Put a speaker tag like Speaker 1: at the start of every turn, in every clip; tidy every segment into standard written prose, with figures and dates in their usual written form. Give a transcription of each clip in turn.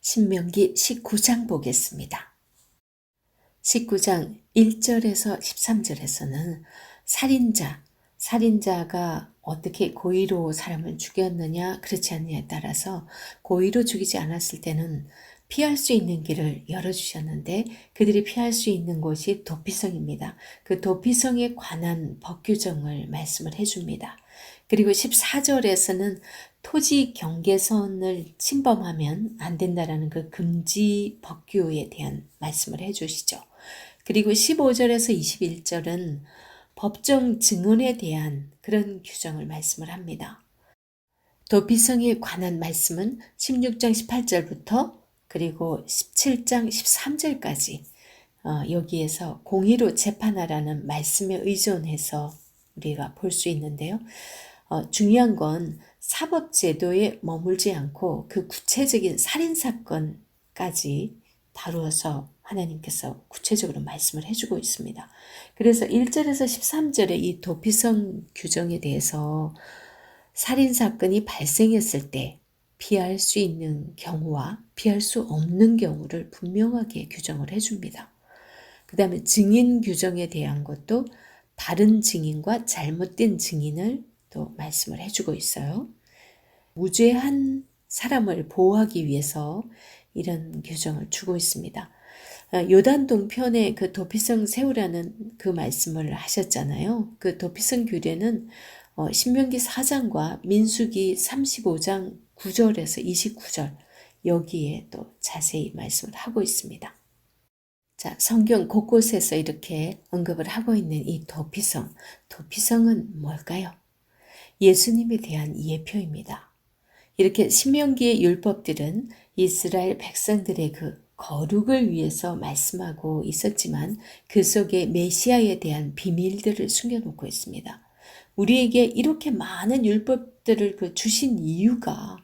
Speaker 1: 신명기 19장 보겠습니다. 19장 1절에서 13절에서는 살인자가 어떻게 고의로 사람을 죽였느냐 그렇지 않느냐에 따라서 고의로 죽이지 않았을 때는 피할 수 있는 길을 열어주셨는데 그들이 피할 수 있는 곳이 도피성입니다. 그 도피성에 관한 법규정을 말씀을 해줍니다. 그리고 14절에서는 토지 경계선을 침범하면 안 된다라는 그 금지 법규에 대한 말씀을 해주시죠. 그리고 15절에서 21절은 법정 증언에 대한 그런 규정을 말씀을 합니다. 도피성에 관한 말씀은 16장 18절부터 그리고 17장 13절까지 여기에서 공의로 재판하라는 말씀에 의존해서 우리가 볼 수 있는데요. 중요한 건 사법제도에 머물지 않고 그 구체적인 살인사건까지 다루어서 하나님께서 구체적으로 말씀을 해주고 있습니다. 그래서 1절에서 13절의 이 도피성 규정에 대해서 살인사건이 발생했을 때 피할 수 있는 경우와 피할 수 없는 경우를 분명하게 규정을 해줍니다. 그 다음에 증인 규정에 대한 것도 바른 증인과 잘못된 증인을 또 말씀을 해주고 있어요. 무죄한 사람을 보호하기 위해서 이런 규정을 주고 있습니다. 요단 동편에 그 도피성 세우라는 그 말씀을 하셨잖아요. 그 도피성 규례는 신명기 4장과 민수기 35장 9절에서 29절 여기에 또 자세히 말씀을 하고 있습니다. 자, 성경 곳곳에서 이렇게 언급을 하고 있는 이 도피성. 도피성은 뭘까요? 예수님에 대한 예표입니다. 이렇게 신명기의 율법들은 이스라엘 백성들의 그 거룩을 위해서 말씀하고 있었지만 그 속에 메시아에 대한 비밀들을 숨겨놓고 있습니다. 우리에게 이렇게 많은 율법들을 주신 이유가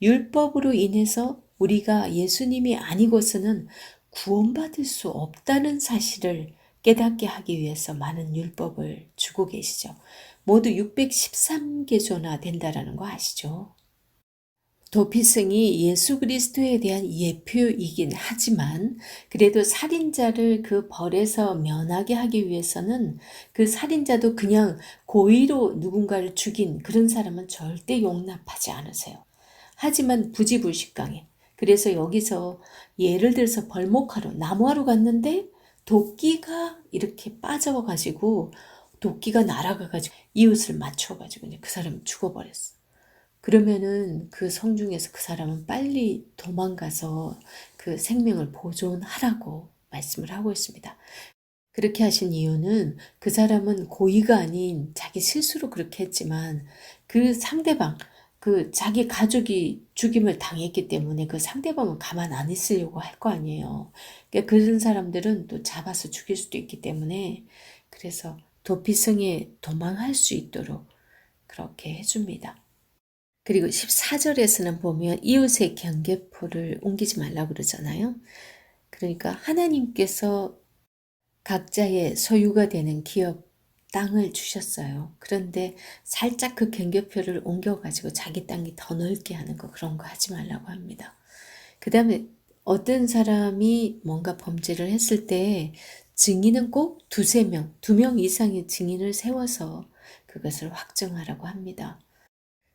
Speaker 1: 율법으로 인해서 우리가 예수님이 아니고서는 구원받을 수 없다는 사실을 깨닫게 하기 위해서 많은 율법을 주고 계시죠. 모두 613개조나 된다라는 거 아시죠? 도피성이 예수 그리스도에 대한 예표이긴 하지만 그래도 살인자를 그 벌에서 면하게 하기 위해서는 그 살인자도 그냥 고의로 누군가를 죽인 그런 사람은 절대 용납하지 않으세요. 하지만 부지불식강해. 그래서 여기서 예를 들어서 벌목하러 나무하러 갔는데 도끼가 이렇게 빠져가지고 도끼가 날아가가지고 이웃을 맞춰가지고 그 사람이 죽어버렸어. 그러면은 그 성중에서 그 사람은 빨리 도망가서 그 생명을 보존하라고 말씀을 하고 있습니다. 그렇게 하신 이유는 그 사람은 고의가 아닌 자기 실수로 그렇게 했지만 그 상대방, 그 자기 가족이 죽임을 당했기 때문에 그 상대방은 가만 안 있으려고 할 거 아니에요. 그러니까 그런 사람들은 또 잡아서 죽일 수도 있기 때문에 그래서 도피성에 도망할 수 있도록 그렇게 해줍니다. 그리고 14절에서는 보면 이웃의 경계포를 옮기지 말라고 그러잖아요. 그러니까 하나님께서 각자의 소유가 되는 기업 땅을 주셨어요. 그런데 살짝 그 경계표를 옮겨가지고 자기 땅이 더 넓게 하는 거 그런 거 하지 말라고 합니다. 그 다음에 어떤 사람이 뭔가 범죄를 했을 때 증인은 꼭 2명 이상의 증인을 세워서 그것을 확정하라고 합니다.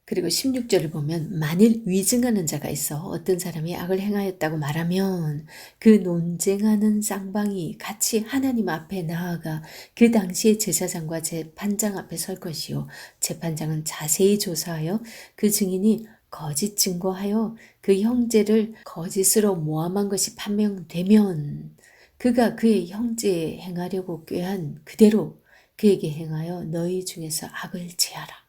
Speaker 1: 그리고 16절을 보면 만일 위증하는 자가 있어 어떤 사람이 악을 행하였다고 말하면 그 논쟁하는 쌍방이 같이 하나님 앞에 나아가 그 당시에 제사장과 재판장 앞에 설 것이요 재판장은 자세히 조사하여 그 증인이 거짓 증거하여 그 형제를 거짓으로 모함한 것이 판명되면 그가 그의 형제에 행하려고 꾀한 그대로 그에게 행하여 너희 중에서 악을 제하라.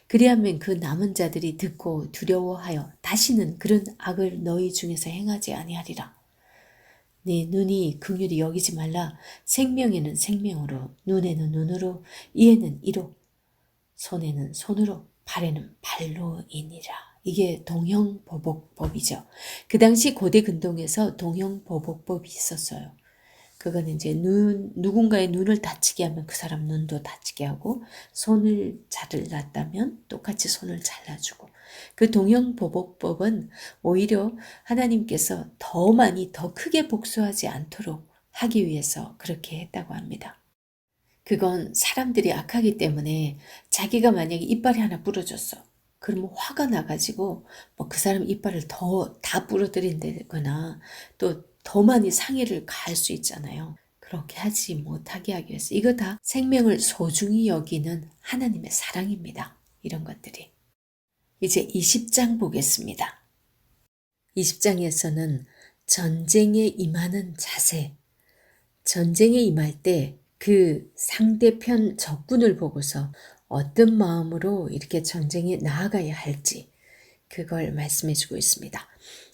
Speaker 1: 그리하면 그 남은 자들이 듣고 두려워하여 다시는 그런 악을 너희 중에서 행하지 아니하리라. 네 눈이 긍휼히 여기지 말라. 생명에는 생명으로, 눈에는 눈으로, 이에는 이로, 손에는 손으로, 발에는 발로이니라. 이게 동형보복법이죠. 그 당시 고대 근동에서 동형보복법이 있었어요. 그거는 이제 누군가의 눈을 다치게 하면 그 사람 눈도 다치게 하고, 손을 잘랐다면 똑같이 손을 잘라주고, 그 동형보복법은 오히려 하나님께서 더 많이 더 크게 복수하지 않도록 하기 위해서 그렇게 했다고 합니다. 그건 사람들이 악하기 때문에 자기가 만약에 이빨이 하나 부러졌어. 그러면 화가 나가지고 뭐 그 사람 이빨을 다 부러뜨린다거나 또 더 많이 상해를 가할 수 있잖아요. 그렇게 하지 못하게 하기 위해서 이거 다 생명을 소중히 여기는 하나님의 사랑입니다. 이런 것들이. 이제 20장 보겠습니다. 20장에서는 전쟁에 임하는 자세, 전쟁에 임할 때 그 상대편 적군을 보고서 어떤 마음으로 이렇게 전쟁에 나아가야 할지 그걸 말씀해 주고 있습니다.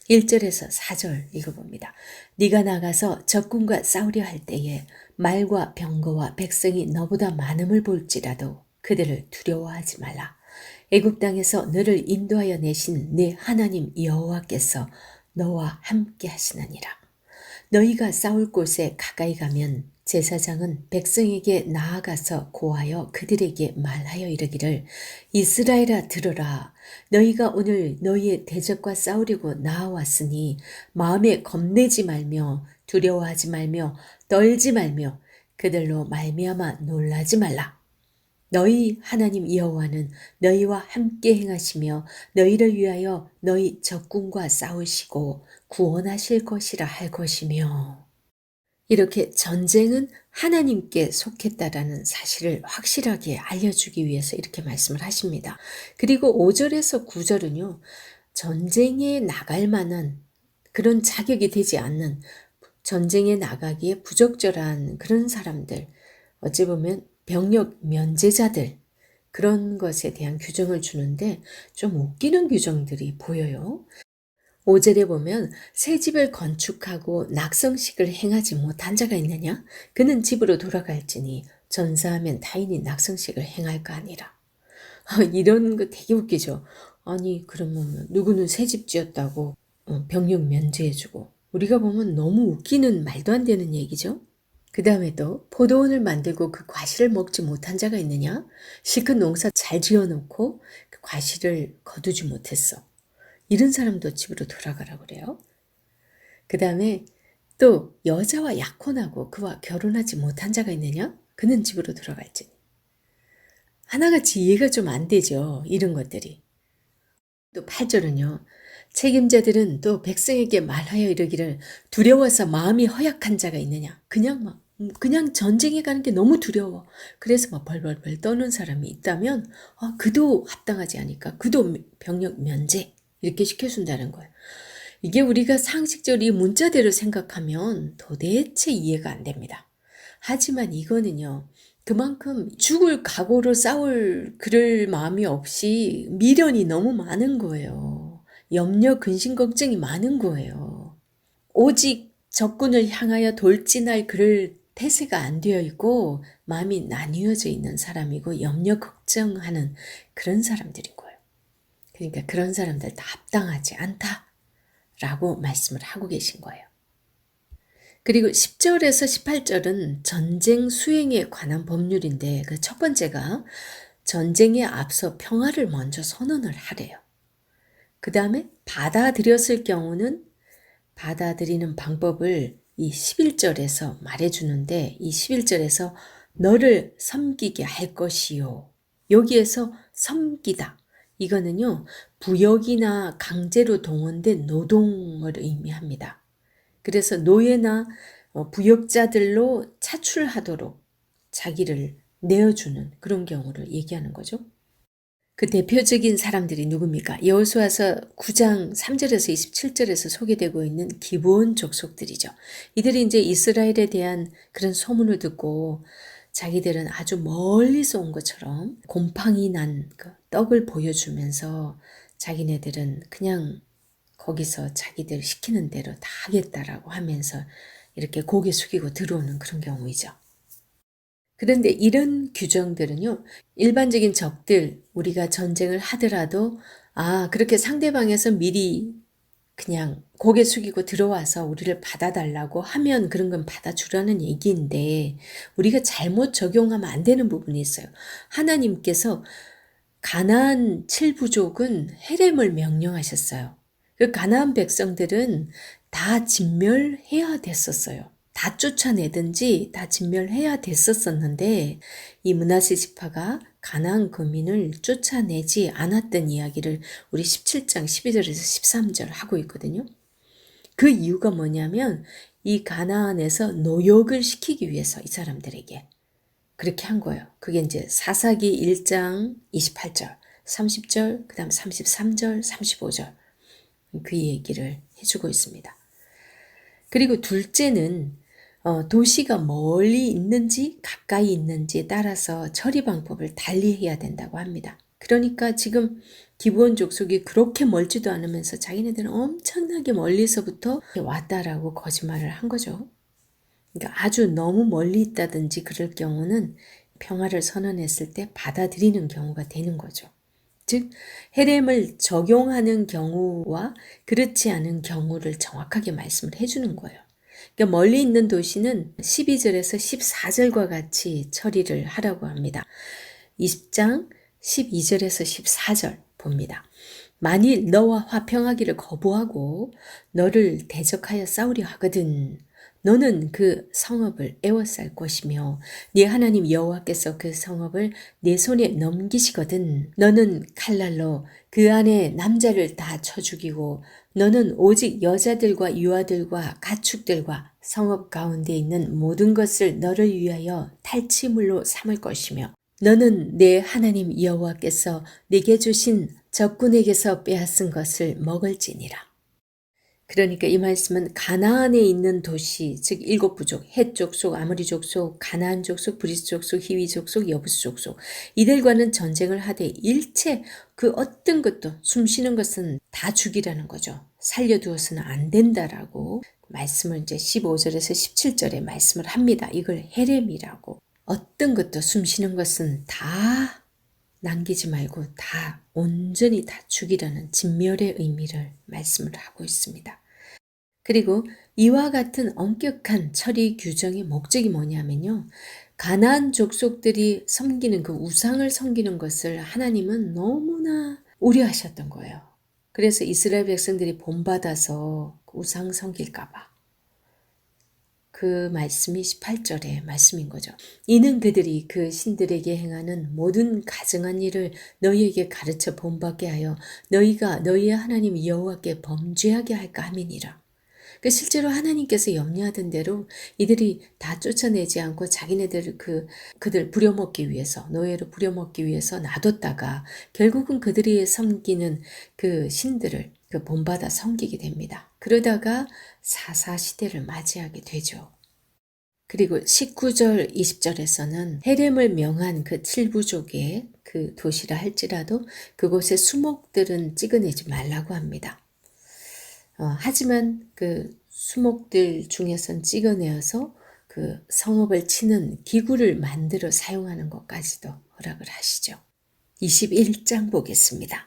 Speaker 1: 1절에서 4절 읽어봅니다. 네가 나가서 적군과 싸우려 할 때에 말과 병거와 백성이 너보다 많음을 볼지라도 그들을 두려워하지 말라. 애굽 땅에서 너를 인도하여 내신 네 하나님 여호와께서 너와 함께 하시느니라. 너희가 싸울 곳에 가까이 가면 제사장은 백성에게 나아가서 고하여 그들에게 말하여 이르기를 이스라엘아 들으라. 너희가 오늘 너희의 대적과 싸우려고 나아왔으니 마음에 겁내지 말며 두려워하지 말며 떨지 말며 그들로 말미암아 놀라지 말라. 너희 하나님 여호와는 너희와 함께 행하시며 너희를 위하여 너희 적군과 싸우시고 구원하실 것이라 할 것이며, 이렇게 전쟁은 하나님께 속했다라는 사실을 확실하게 알려주기 위해서 이렇게 말씀을 하십니다. 그리고 5절에서 9절은요. 전쟁에 나갈 만한 그런 자격이 되지 않는, 전쟁에 나가기에 부적절한 그런 사람들, 어찌 보면 병력 면제자들, 그런 것에 대한 규정을 주는데 좀 웃기는 규정들이 보여요. 5절에 보면 새 집을 건축하고 낙성식을 행하지 못한 자가 있느냐? 그는 집으로 돌아갈지니 전사하면 타인이 낙성식을 행할까 아니라. 이런 거 되게 웃기죠. 아니 그러면 누구는 새 집 지었다고 병력 면제해주고, 우리가 보면 너무 웃기는 말도 안 되는 얘기죠. 그 다음에 또 포도원을 만들고 그 과실을 먹지 못한 자가 있느냐? 실컷 농사 잘 지어놓고 그 과실을 거두지 못했어. 이런 사람도 집으로 돌아가라고 그래요. 그 다음에 또 여자와 약혼하고 그와 결혼하지 못한 자가 있느냐? 그는 집으로 돌아갈지니. 하나같이 이해가 좀 안 되죠. 이런 것들이. 또 8절은요. 책임자들은 또 백성에게 말하여 이르기를 두려워서 마음이 허약한 자가 있느냐. 그냥 전쟁에 가는 게 너무 두려워. 그래서 막 벌벌벌 떠는 사람이 있다면 그도 합당하지 않으니까 그도 병력 면제 이렇게 시켜준다는 거예요. 이게 우리가 상식적으로 이 문자대로 생각하면 도대체 이해가 안 됩니다. 하지만 이거는요. 그만큼 죽을 각오로 싸울 그럴 마음이 없이 미련이 너무 많은 거예요. 염려, 근심, 걱정이 많은 거예요. 오직 적군을 향하여 돌진할 그럴 태세가 안 되어 있고 마음이 나뉘어져 있는 사람이고 염려, 걱정하는 그런 사람들인 거예요. 그러니까 그런 사람들 다 합당하지 않다라고 말씀을 하고 계신 거예요. 그리고 10절에서 18절은 전쟁 수행에 관한 법률인데 그 첫 번째가 전쟁에 앞서 평화를 먼저 선언을 하래요. 그 다음에 받아들였을 경우는 받아들이는 방법을 이 11절에서 말해주는데 이 11절에서 너를 섬기게 할 것이요. 여기에서 섬기다. 이거는요. 부역이나 강제로 동원된 노동을 의미합니다. 그래서 노예나 부역자들로 차출하도록 자기를 내어주는 그런 경우를 얘기하는 거죠. 그 대표적인 사람들이 누굽니까? 여호수아서 9장 3절에서 27절에서 소개되고 있는 기브온 족속들이죠. 이들이 이제 이스라엘에 대한 그런 소문을 듣고 자기들은 아주 멀리서 온 것처럼 곰팡이 난 그 떡을 보여주면서 자기네들은 그냥 거기서 자기들 시키는 대로 다 하겠다라고 하면서 이렇게 고개 숙이고 들어오는 그런 경우이죠. 그런데 이런 규정들은요, 일반적인 적들, 우리가 전쟁을 하더라도 그렇게 상대방에서 미리 그냥 고개 숙이고 들어와서 우리를 받아달라고 하면 그런 건 받아주라는 얘기인데 우리가 잘못 적용하면 안 되는 부분이 있어요. 하나님께서 가나안 7부족은 헤렘을 명령하셨어요. 그 가나안 백성들은 다 진멸해야 됐었어요. 다 쫓아내든지 다 진멸해야 됐었었는데 이 므낫세 지파가 가나안 거민을 쫓아내지 않았던 이야기를 우리 17장 12절에서 13절 하고 있거든요. 그 이유가 뭐냐면 이 가나안에서 노역을 시키기 위해서 이 사람들에게 그렇게 한 거예요. 그게 이제 사사기 1장 28절, 30절, 그 다음 33절, 35절 그 얘기를 해주고 있습니다. 그리고 둘째는 도시가 멀리 있는지 가까이 있는지에 따라서 처리 방법을 달리해야 된다고 합니다. 그러니까 지금 기브온 족속이 그렇게 멀지도 않으면서 자기네들은 엄청나게 멀리서부터 왔다라고 거짓말을 한 거죠. 그러니까 아주 너무 멀리 있다든지 그럴 경우는 평화를 선언했을 때 받아들이는 경우가 되는 거죠. 즉 헤렘을 적용하는 경우와 그렇지 않은 경우를 정확하게 말씀을 해주는 거예요. 그러니까 멀리 있는 도시는 12절에서 14절과 같이 처리를 하라고 합니다. 20장 12절에서 14절 봅니다. 만일 너와 화평하기를 거부하고 너를 대적하여 싸우려 하거든 너는 그 성읍을 에워쌀 것이며 네 하나님 여호와께서 그 성읍을 네 손에 넘기시거든 너는 칼날로 그 안에 남자를 다 쳐 죽이고 너는 오직 여자들과 유아들과 가축들과 성읍 가운데 있는 모든 것을 너를 위하여 탈취물로 삼을 것이며 너는 내 하나님 여호와께서 네게 주신 적군에게서 빼앗은 것을 먹을지니라. 그러니까 이 말씀은 가나안에 있는 도시, 즉 7부족, 헷 족속, 아모리 족속, 가나안 족속, 브리스 족속, 히위 족속, 여부스 족속 이들과는 전쟁을 하되 일체 그 어떤 것도 숨쉬는 것은 다 죽이라는 거죠. 살려두어서는 안 된다라고 말씀을 이제 15절에서 17절에 말씀을 합니다. 이걸 헤렘이라고. 어떤 것도 숨쉬는 것은 다 남기지 말고 다 온전히 다 죽이라는 진멸의 의미를 말씀을 하고 있습니다. 그리고 이와 같은 엄격한 처리 규정의 목적이 뭐냐면요. 가나안 족속들이 섬기는 그 우상을 섬기는 것을 하나님은 너무나 우려하셨던 거예요. 그래서 이스라엘 백성들이 본받아서 그 우상 섬길까 봐. 그 말씀이 18절의 말씀인 거죠. 이는 그들이 그 신들에게 행하는 모든 가증한 일을 너희에게 가르쳐 본받게 하여 너희가 너희의 하나님 여호와께 범죄하게 할까 함이니라. 실제로 하나님께서 염려하던 대로 이들이 다 쫓아내지 않고 자기네들을 그들 부려먹기 위해서 노예로 부려먹기 위해서 놔뒀다가 결국은 그들이 섬기는 그 신들을 본받아 섬기게 됩니다. 그러다가 사사시대를 맞이하게 되죠. 그리고 19절 20절에서는 헤렘을 명한 그 7부족의 그 도시라 할지라도 그곳의 수목들은 찍어내지 말라고 합니다. 하지만 그 수목들 중에선 찍어내어서 그 성읍을 치는 기구를 만들어 사용하는 것까지도 허락을 하시죠. 21장 보겠습니다.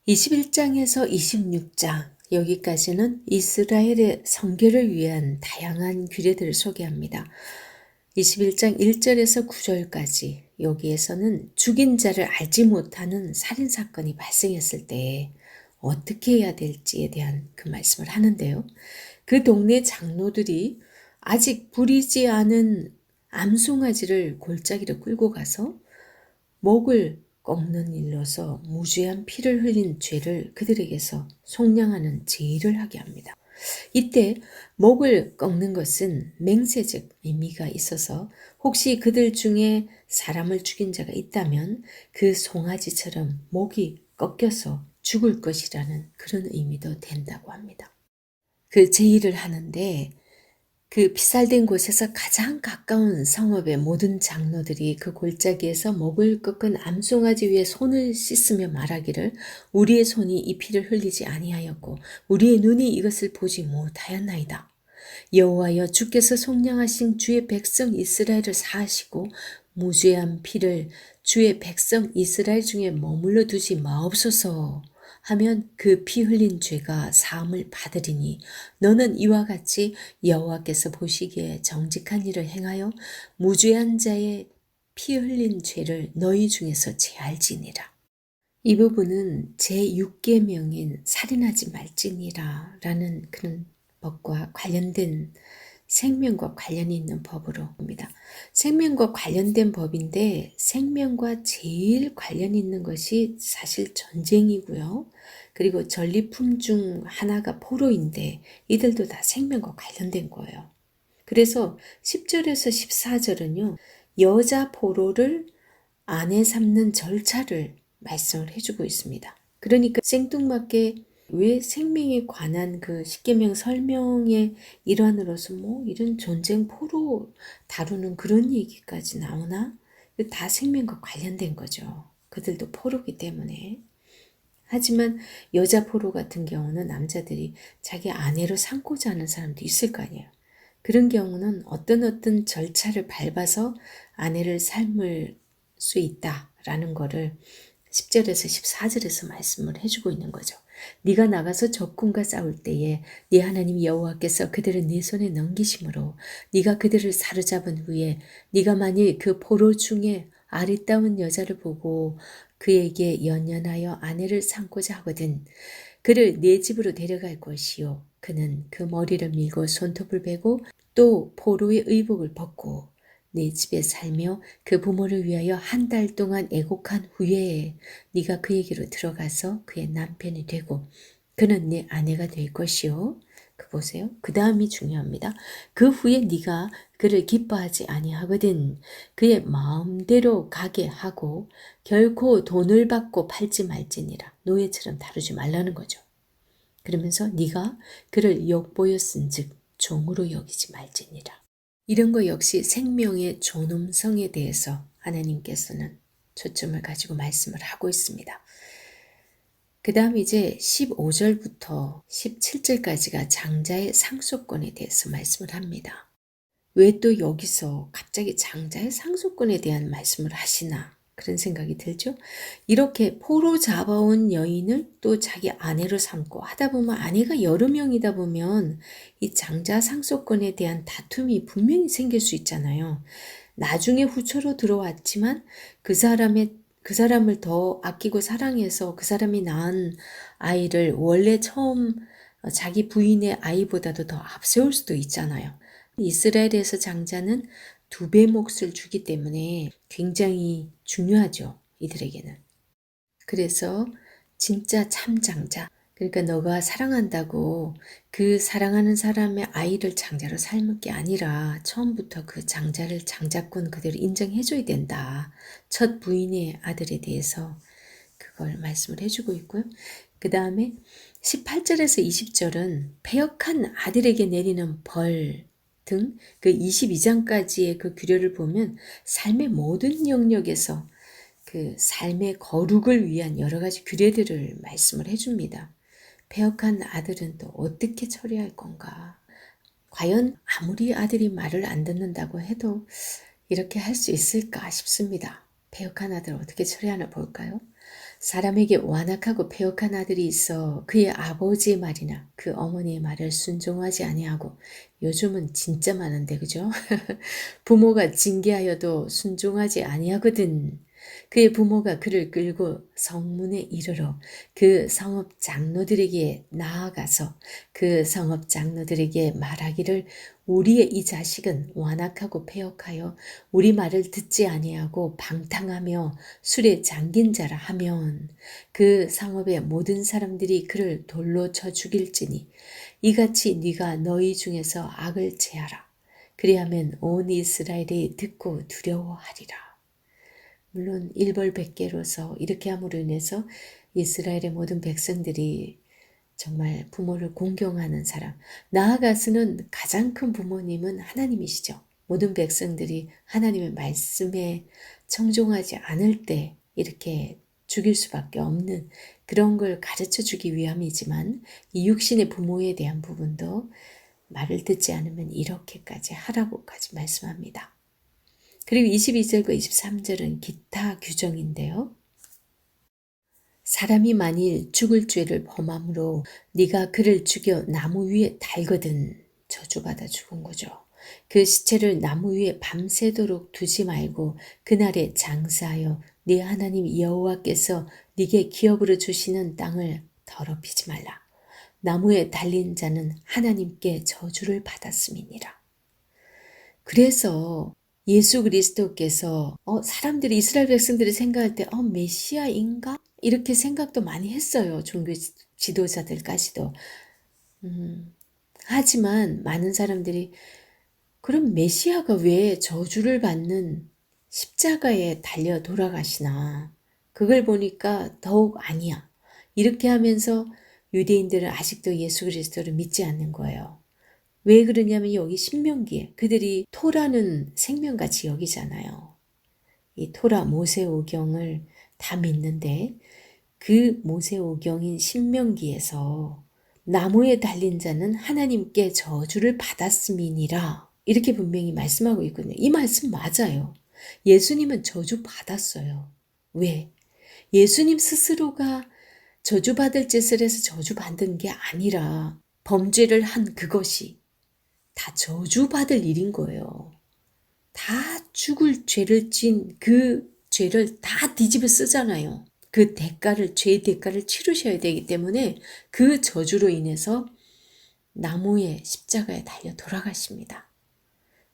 Speaker 1: 21장에서 26장 여기까지는 이스라엘의 선교를 위한 다양한 규례들을 소개합니다. 21장 1절에서 9절까지 여기에서는 죽인 자를 알지 못하는 살인사건이 발생했을 때 어떻게 해야 될지에 대한 그 말씀을 하는데요. 그 동네 장로들이 아직 부리지 않은 암송아지를 골짜기로 끌고 가서 목을 꺾는 일로서 무죄한 피를 흘린 죄를 그들에게서 속량하는 제의를 하게 합니다. 이때 목을 꺾는 것은 맹세적 의미가 있어서 혹시 그들 중에 사람을 죽인 자가 있다면 그 송아지처럼 목이 꺾여서 죽을 것이라는 그런 의미도 된다고 합니다. 그 제의를 하는데 그 피살된 곳에서 가장 가까운 성읍의 모든 장로들이 그 골짜기에서 목을 꺾은 암송아지 위에 손을 씻으며 말하기를 우리의 손이 이 피를 흘리지 아니하였고 우리의 눈이 이것을 보지 못하였나이다. 여호와여 주께서 속량하신 주의 백성 이스라엘을 사하시고 무죄한 피를 주의 백성 이스라엘 중에 머물러 두지 마옵소서 하면 그 피 흘린 죄가 사함을 받으리니 너는 이와 같이 여호와께서 보시기에 정직한 일을 행하여 무죄한 자의 피 흘린 죄를 너희 중에서 제할지니라. 이 부분은 제6계명인 살인하지 말지니라 라는 그런 법과 관련된 생명과 관련이 있는 법으로 봅니다. 생명과 관련된 법인데 생명과 제일 관련 있는 것이 사실 전쟁이고요. 그리고 전리품 중 하나가 포로인데 이들도 다 생명과 관련된 거예요. 그래서 10절에서 14절은요. 여자 포로를 아내 삼는 절차를 말씀을 해주고 있습니다. 그러니까 생뚱맞게 왜 생명에 관한 그 십계명 설명의 일환으로서 뭐 이런 전쟁 포로 다루는 그런 얘기까지 나오나? 다 생명과 관련된 거죠. 그들도 포로기 때문에. 하지만 여자 포로 같은 경우는 남자들이 자기 아내로 삼고자 하는 사람도 있을 거 아니에요. 그런 경우는 어떤 절차를 밟아서 아내를 삶을 수 있다라는 거를 10절에서 14절에서 말씀을 해주고 있는 거죠. 네가 나가서 적군과 싸울 때에 네 하나님 여호와께서 그들을 네 손에 넘기심으로 네가 그들을 사로잡은 후에 네가 만일 그 포로 중에 아리따운 여자를 보고 그에게 연연하여 아내를 삼고자 하거든 그를 네 집으로 데려갈 것이요 그는 그 머리를 밀고 손톱을 베고 또 포로의 의복을 벗고 네 집에 살며 그 부모를 위하여 한 달 동안 애곡한 후에 네가 그에게로 들어가서 그의 남편이 되고 그는 네 아내가 될 것이요. 그 보세요. 그 다음이 중요합니다. 그 후에 네가 그를 기뻐하지 아니하거든 그의 마음대로 가게 하고 결코 돈을 받고 팔지 말지니라. 노예처럼 다루지 말라는 거죠. 그러면서 네가 그를 욕보였은즉 종으로 여기지 말지니라. 이런 거 역시 생명의 존엄성에 대해서 하나님께서는 초점을 가지고 말씀을 하고 있습니다. 그 다음 이제 15절부터 17절까지가 장자의 상속권에 대해서 말씀을 합니다. 왜 또 여기서 갑자기 장자의 상속권에 대한 말씀을 하시나 그런 생각이 들죠. 이렇게 포로 잡아온 여인을 또 자기 아내로 삼고 하다 보면 아내가 여러 명이다 보면 이 장자 상속권에 대한 다툼이 분명히 생길 수 있잖아요. 나중에 후처로 들어왔지만 그 사람을 더 아끼고 사랑해서 그 사람이 낳은 아이를 원래 처음 자기 부인의 아이보다도 더 앞세울 수도 있잖아요. 이스라엘에서 장자는 2배 몫을 주기 때문에 굉장히 중요하죠. 이들에게는. 그래서 진짜 참 장자. 그러니까 너가 사랑한다고 그 사랑하는 사람의 아이를 장자로 삶을 게 아니라 처음부터 그 장자를 장자권 그대로 인정해줘야 된다. 첫 부인의 아들에 대해서 그걸 말씀을 해주고 있고요. 그 다음에 18절에서 20절은 패역한 아들에게 내리는 벌 등 그 22장까지의 그 규례를 보면 삶의 모든 영역에서 그 삶의 거룩을 위한 여러 가지 규례들을 말씀을 해줍니다. 패역한 아들은 또 어떻게 처리할 건가? 과연 아무리 아들이 말을 안 듣는다고 해도 이렇게 할 수 있을까 싶습니다. 패역한 아들 어떻게 처리하나 볼까요? 사람에게 완악하고 패역한 아들이 있어 그의 아버지의 말이나 그 어머니의 말을 순종하지 아니하고 요즘은 진짜 많은데 그죠? 부모가 징계하여도 순종하지 아니하거든. 그의 부모가 그를 끌고 성문에 이르러 그 성읍 장로들에게 나아가서 그 성읍 장로들에게 말하기를 우리의 이 자식은 완악하고 패역하여 우리 말을 듣지 아니하고 방탕하며 술에 잠긴 자라 하면 그 성읍의 모든 사람들이 그를 돌로 쳐 죽일지니 이같이 네가 너희 중에서 악을 제하라. 그리하면 온 이스라엘이 듣고 두려워하리라. 물론 일벌백계로서 이렇게 함으로 인해서 이스라엘의 모든 백성들이 정말 부모를 공경하는 사람, 나아가서는 가장 큰 부모님은 하나님이시죠. 모든 백성들이 하나님의 말씀에 청종하지 않을 때 이렇게 죽일 수밖에 없는 그런 걸 가르쳐 주기 위함이지만 이 육신의 부모에 대한 부분도 말을 듣지 않으면 이렇게까지 하라고까지 말씀합니다. 그리고 22절과 23절은 기타 규정인데요. 사람이 만일 죽을 죄를 범함으로 네가 그를 죽여 나무 위에 달거든 저주받아 죽은 거죠. 그 시체를 나무 위에 밤새도록 두지 말고 그날에 장사하여 네 하나님 여호와께서 네게 기업으로 주시는 땅을 더럽히지 말라. 나무에 달린 자는 하나님께 저주를 받았음이니라. 그래서 예수 그리스도께서 사람들이 이스라엘 백성들이 생각할 때 메시아인가? 이렇게 생각도 많이 했어요. 종교 지도자들까지도. 하지만 많은 사람들이 그럼 메시아가 왜 저주를 받는 십자가에 달려 돌아가시나? 그걸 보니까 더욱 아니야. 이렇게 하면서 유대인들은 아직도 예수 그리스도를 믿지 않는 거예요. 왜 그러냐면 여기 신명기에 그들이 토라는 생명같이 여기잖아요. 이 토라 모세오경을 다 믿는데 그 모세오경인 신명기에서 나무에 달린 자는 하나님께 저주를 받았음이니라 이렇게 분명히 말씀하고 있거든요. 이 말씀 맞아요. 예수님은 저주 받았어요. 왜? 예수님 스스로가 저주받을 짓을 해서 저주받은 게 아니라 범죄를 한 그것이 다 저주받을 일인 거예요. 다 죽을 죄를 진 그 죄를 다 뒤집어 쓰잖아요. 그 대가를, 죄의 대가를 치르셔야 되기 때문에 그 저주로 인해서 나무에 십자가에 달려 돌아가십니다.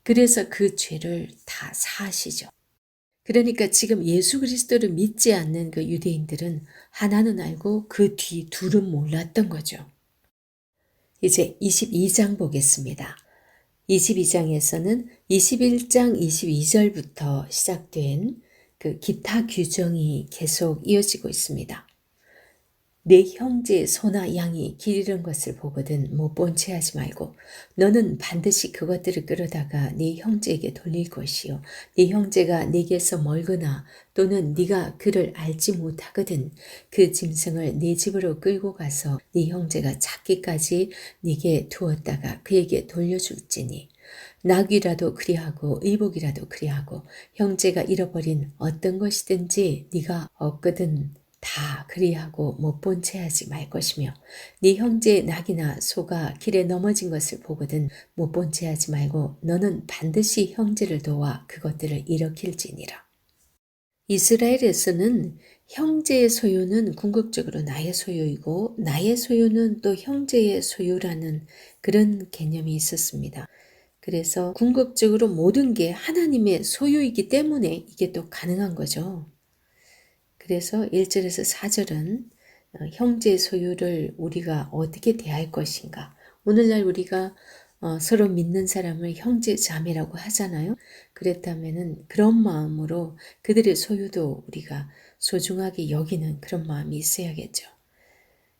Speaker 1: 그래서 그 죄를 다 사하시죠. 그러니까 지금 예수 그리스도를 믿지 않는 그 유대인들은 하나는 알고 그 뒤 둘은 몰랐던 거죠. 이제 22장 보겠습니다. 22장에서는 21장 22절부터 시작된 그 기타 규정이 계속 이어지고 있습니다. 내 형제의 소나 양이 길 잃은 것을 보거든 못 본 채 하지 말고 너는 반드시 그것들을 끌어다가 네 형제에게 돌릴 것이요 네 형제가 네게서 멀거나 또는 네가 그를 알지 못하거든 그 짐승을 네 집으로 끌고 가서 네 형제가 찾기까지 네게 두었다가 그에게 돌려줄지니 낙이라도 그리하고 의복이라도 그리하고 형제가 잃어버린 어떤 것이든지 네가 얻거든 다 그리하고 못 본 채 하지 말 것이며 네 형제의 낙이나 소가 길에 넘어진 것을 보거든 못 본 채 하지 말고 너는 반드시 형제를 도와 그것들을 일으킬지니라. 이스라엘에서는 형제의 소유는 궁극적으로 나의 소유이고 나의 소유는 또 형제의 소유라는 그런 개념이 있었습니다. 그래서 궁극적으로 모든 게 하나님의 소유이기 때문에 이게 또 가능한 거죠. 그래서 1절에서 4절은 형제의 소유를 우리가 어떻게 대할 것인가. 오늘날 우리가 서로 믿는 사람을 형제 자매라고 하잖아요. 그랬다면은 그런 마음으로 그들의 소유도 우리가 소중하게 여기는 그런 마음이 있어야겠죠.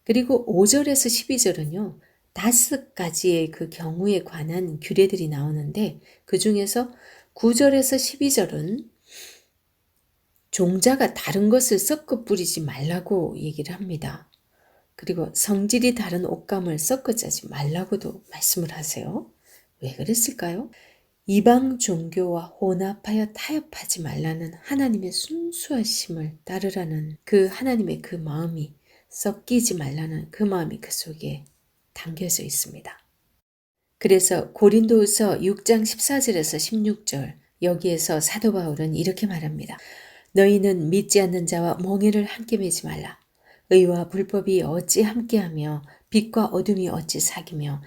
Speaker 1: 그리고 5절에서 12절은요. 5가지의 그 경우에 관한 규례들이 나오는데 그 중에서 9절에서 12절은 종자가 다른 것을 섞어 뿌리지 말라고 얘기를 합니다. 그리고 성질이 다른 옷감을 섞어 짜지 말라고도 말씀을 하세요. 왜 그랬을까요? 이방 종교와 혼합하여 타협하지 말라는 하나님의 순수하심을 따르라는 그 하나님의 그 마음이 섞이지 말라는 그 마음이 그 속에 담겨져 있습니다. 그래서 고린도후서 6장 14절에서 16절 여기에서 사도 바울은 이렇게 말합니다. 너희는 믿지 않는 자와 멍에를 함께 매지 말라. 의와 불법이 어찌 함께하며 빛과 어둠이 어찌 사귀며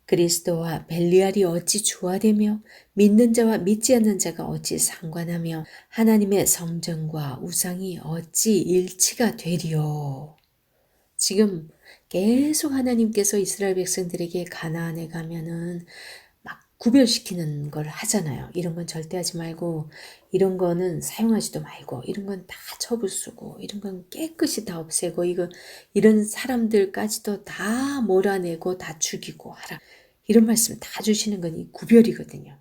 Speaker 1: 그리스도와 벨리알이 어찌 조화되며 믿는 자와 믿지 않는 자가 어찌 상관하며 하나님의 성전과 우상이 어찌 일치가 되리요. 지금 계속 하나님께서 이스라엘 백성들에게 가나안에 가면은 막 구별시키는 걸 하잖아요. 이런 건 절대 하지 말고 이런 거는 사용하지도 말고 이런 건 다 처분 쓰고 이런 건 깨끗이 다 없애고 이런 사람들까지도 다 몰아내고 다 죽이고 하라. 이런 말씀 다 주시는 건 이 구별이거든요.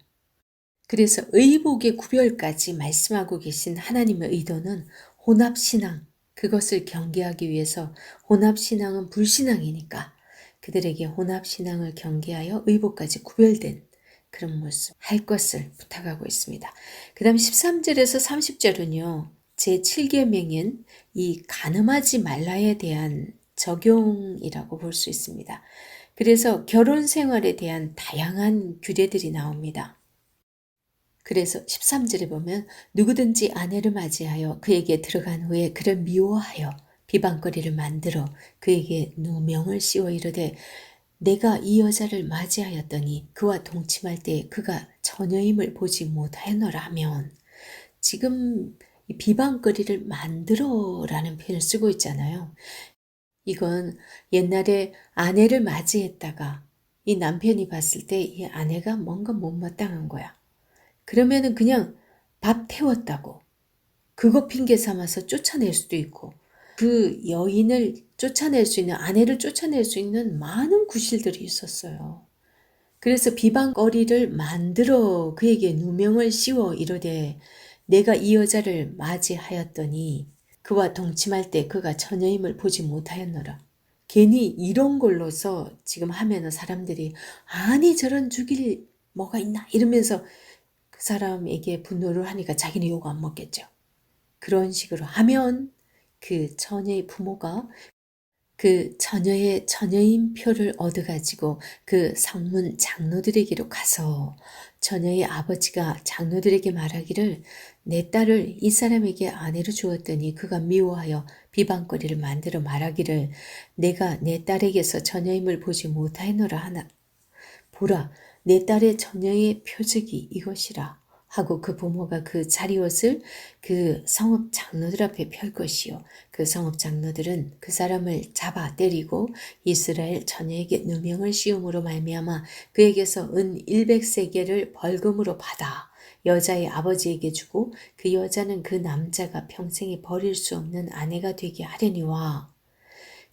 Speaker 1: 그래서 의복의 구별까지 말씀하고 계신 하나님의 의도는 혼합신앙, 그것을 경계하기 위해서 혼합신앙은 불신앙이니까 그들에게 혼합신앙을 경계하여 의복까지 구별된 그런 모습 할 것을 부탁하고 있습니다. 그 다음 13절에서 30절은요. 제7계명인 이 간음하지 말라에 대한 적용이라고 볼 수 있습니다. 그래서 결혼 생활에 대한 다양한 규례들이 나옵니다. 그래서 13절에 보면 누구든지 아내를 맞이하여 그에게 들어간 후에 그를 미워하여 비방거리를 만들어 그에게 누명을 씌워 이르되 내가 이 여자를 맞이하였더니 그와 동침할 때 그가 처녀임을 보지 못하였노라 하면 지금 이 비방거리를 만들어라는 표현을 쓰고 있잖아요. 이건 옛날에 아내를 맞이했다가 이 남편이 봤을 때 이 아내가 뭔가 못마땅한 거야. 그러면은 그냥 밥 태웠다고 그거 핑계 삼아서 쫓아낼 수도 있고 그 여인을 쫓아낼 수 있는 아내를 쫓아낼 수 있는 많은 구실들이 있었어요. 그래서 비방거리를 만들어 그에게 누명을 씌워 이르되 내가 이 여자를 맞이하였더니 그와 동침할 때 그가 처녀임을 보지 못하였노라. 괜히 이런 걸로서 지금 하면은 사람들이 아니 저런 죽일 뭐가 있나 이러면서 그 사람에게 분노를 하니까 자기는 욕 안 먹겠죠. 그런 식으로 하면 그 처녀의 부모가 그 처녀의 처녀인표를 얻어가지고 그 성문 장로들에게로 가서 처녀의 아버지가 장로들에게 말하기를 내 딸을 이 사람에게 아내로 주었더니 그가 미워하여 비방거리를 만들어 말하기를 내가 내 딸에게서 처녀임을 보지 못하였노라 하나 보라 내 딸의 처녀의 표적이 이것이라 하고 그 부모가 그 자리옷을 그 성읍 장로들 앞에 펼 것이요 그 성읍 장로들은 그 사람을 잡아 때리고 이스라엘 처녀에게 누명을 씌움으로 말미암아 그에게서 은 100세겔을 벌금으로 받아 여자의 아버지에게 주고 그 여자는 그 남자가 평생에 버릴 수 없는 아내가 되게 하려니와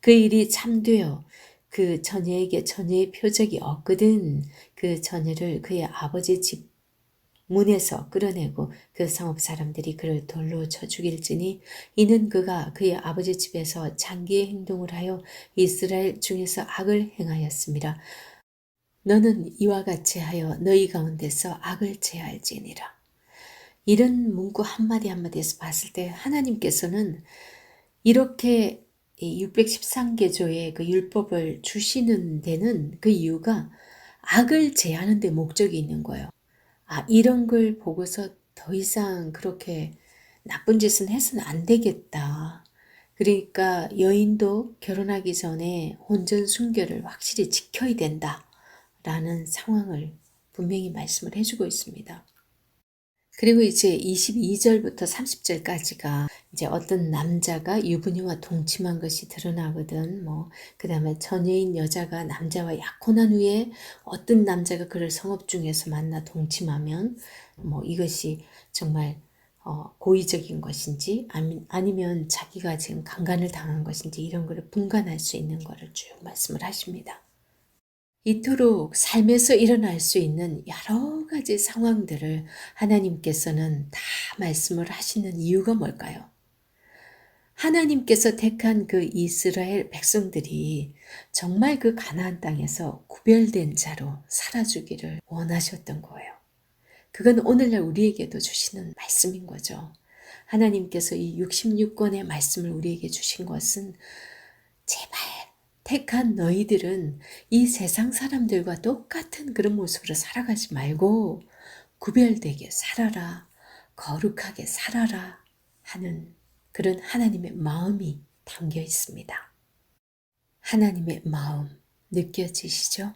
Speaker 1: 그 일이 참되어 그 처녀에게 처녀의 표적이 없거든 그 처녀를 그의 아버지 집 문에서 끌어내고 그 성읍 사람들이 그를 돌로 쳐 죽일지니 이는 그가 그의 아버지 집에서 장기의 행동을 하여 이스라엘 중에서 악을 행하였습니다. 너는 이와 같이 하여 너희 가운데서 악을 제할지니라. 이런 문구 한마디 한마디에서 봤을 때 하나님께서는 이렇게 613개조의 그 율법을 주시는 데는 그 이유가 악을 제하는 데 목적이 있는 거예요. 아, 이런 걸 보고서 더 이상 그렇게 나쁜 짓은 해서는 안 되겠다. 그러니까 여인도 결혼하기 전에 혼전 순결을 확실히 지켜야 된다. 라는 상황을 분명히 말씀을 해주고 있습니다. 그리고 이제 22절부터 30절까지가 이제 어떤 남자가 유부녀와 동침한 것이 드러나거든. 그 다음에 처녀인 여자가 남자와 약혼한 후에 어떤 남자가 그를 성읍 중에서 만나 동침하면 이것이 정말 고의적인 것인지 아니면 자기가 지금 강간을 당한 것인지 이런 거를 분간할 수 있는 거를 쭉 말씀을 하십니다. 이토록 삶에서 일어날 수 있는 여러 가지 상황들을 하나님께서는 다 말씀을 하시는 이유가 뭘까요? 하나님께서 택한 그 이스라엘 백성들이 정말 그 가나안 땅에서 구별된 자로 살아주기를 원하셨던 거예요. 그건 오늘날 우리에게도 주시는 말씀인 거죠. 하나님께서 이 66권의 말씀을 우리에게 주신 것은 제발 택한 너희들은 이 세상 사람들과 똑같은 그런 모습으로 살아가지 말고 구별되게 살아라, 거룩하게 살아라 하는 그런 하나님의 마음이 담겨 있습니다. 하나님의 마음 느껴지시죠?